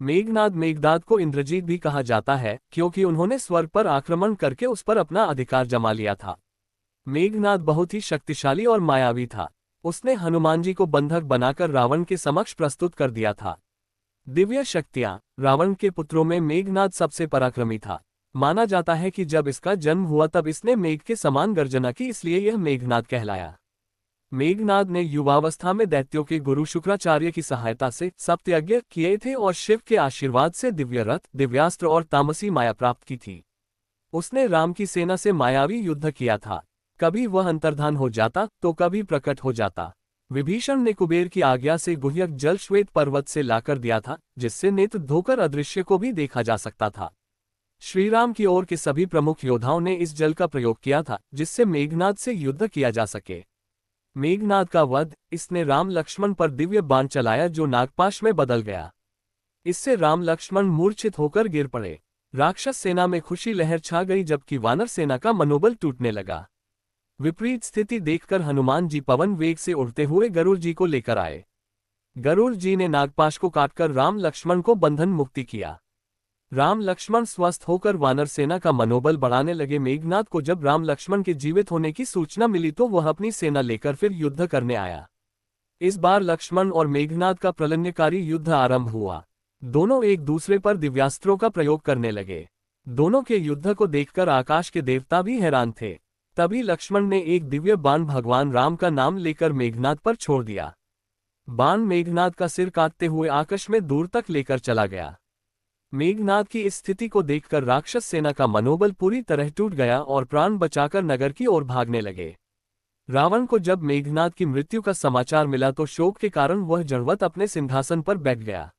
मेघनाद मेघनाद को इंद्रजीत भी कहा जाता है क्योंकि उन्होंने स्वर्ग पर आक्रमण करके उस पर अपना अधिकार जमा लिया था। मेघनाद बहुत ही शक्तिशाली और मायावी था। उसने हनुमान जी को बंधक बनाकर रावण के समक्ष प्रस्तुत कर दिया था। दिव्य शक्तियां। रावण के पुत्रों में मेघनाद सबसे पराक्रमी था। माना जाता है कि जब इसका जन्म हुआ तब इसने मेघ के समान गर्जना की, इसलिए यह मेघनाद कहलाया। मेघनाद ने युवावस्था में दैत्यों के गुरु शुक्राचार्य की सहायता से सप्तयज्ञ किए थे और शिव के आशीर्वाद से दिव्य रथ, दिव्यास्त्र और तामसी माया प्राप्त की थी। उसने राम की सेना से मायावी युद्ध किया था। कभी वह अंतर्धान हो जाता तो कभी प्रकट हो जाता। विभीषण ने कुबेर की आज्ञा से गुह्यक जल श्वेत पर्वत से लाकर दिया था, जिससे नेत्र धोकर अदृश्य को भी देखा जा सकता था। श्रीराम की ओर के सभी प्रमुख योद्धाओं ने इस जल का प्रयोग किया था, जिससे मेघनाद से युद्ध किया जा सके। मेघनाद का वध। इसने राम लक्ष्मण पर दिव्य बाण चलाया जो नागपाश में बदल गया। इससे राम लक्ष्मण मूर्छित होकर गिर पड़े। राक्षस सेना में खुशी लहर छा गई, जबकि वानर सेना का मनोबल टूटने लगा। विपरीत स्थिति देखकर हनुमान जी पवन वेग से उड़ते हुए गरुड़ जी को लेकर आए। गरुड़ जी ने नागपाश को काटकर राम लक्ष्मण को बंधन मुक्ति किया। राम लक्ष्मण स्वस्थ होकर वानर सेना का मनोबल बढ़ाने लगे। मेघनाद को जब राम लक्ष्मण के जीवित होने की सूचना मिली तो वह अपनी सेना लेकर फिर युद्ध करने आया। इस बार लक्ष्मण और मेघनाद का प्रलयकारी युद्ध आरंभ हुआ। दोनों एक दूसरे पर दिव्यास्त्रों का प्रयोग करने लगे। दोनों के युद्ध को देखकर आकाश के देवता भी हैरान थे। तभी लक्ष्मण ने एक दिव्य बाण भगवान राम का नाम लेकर मेघनाद पर छोड़ दिया। बाण मेघनाद का सिर काटते हुए आकाश में दूर तक लेकर चला गया। मेघनाद की इस स्थिति को देखकर राक्षस सेना का मनोबल पूरी तरह टूट गया और प्राण बचाकर नगर की ओर भागने लगे। रावण को जब मेघनाद की मृत्यु का समाचार मिला तो शोक के कारण वह जड़वत अपने सिंहासन पर बैठ गया।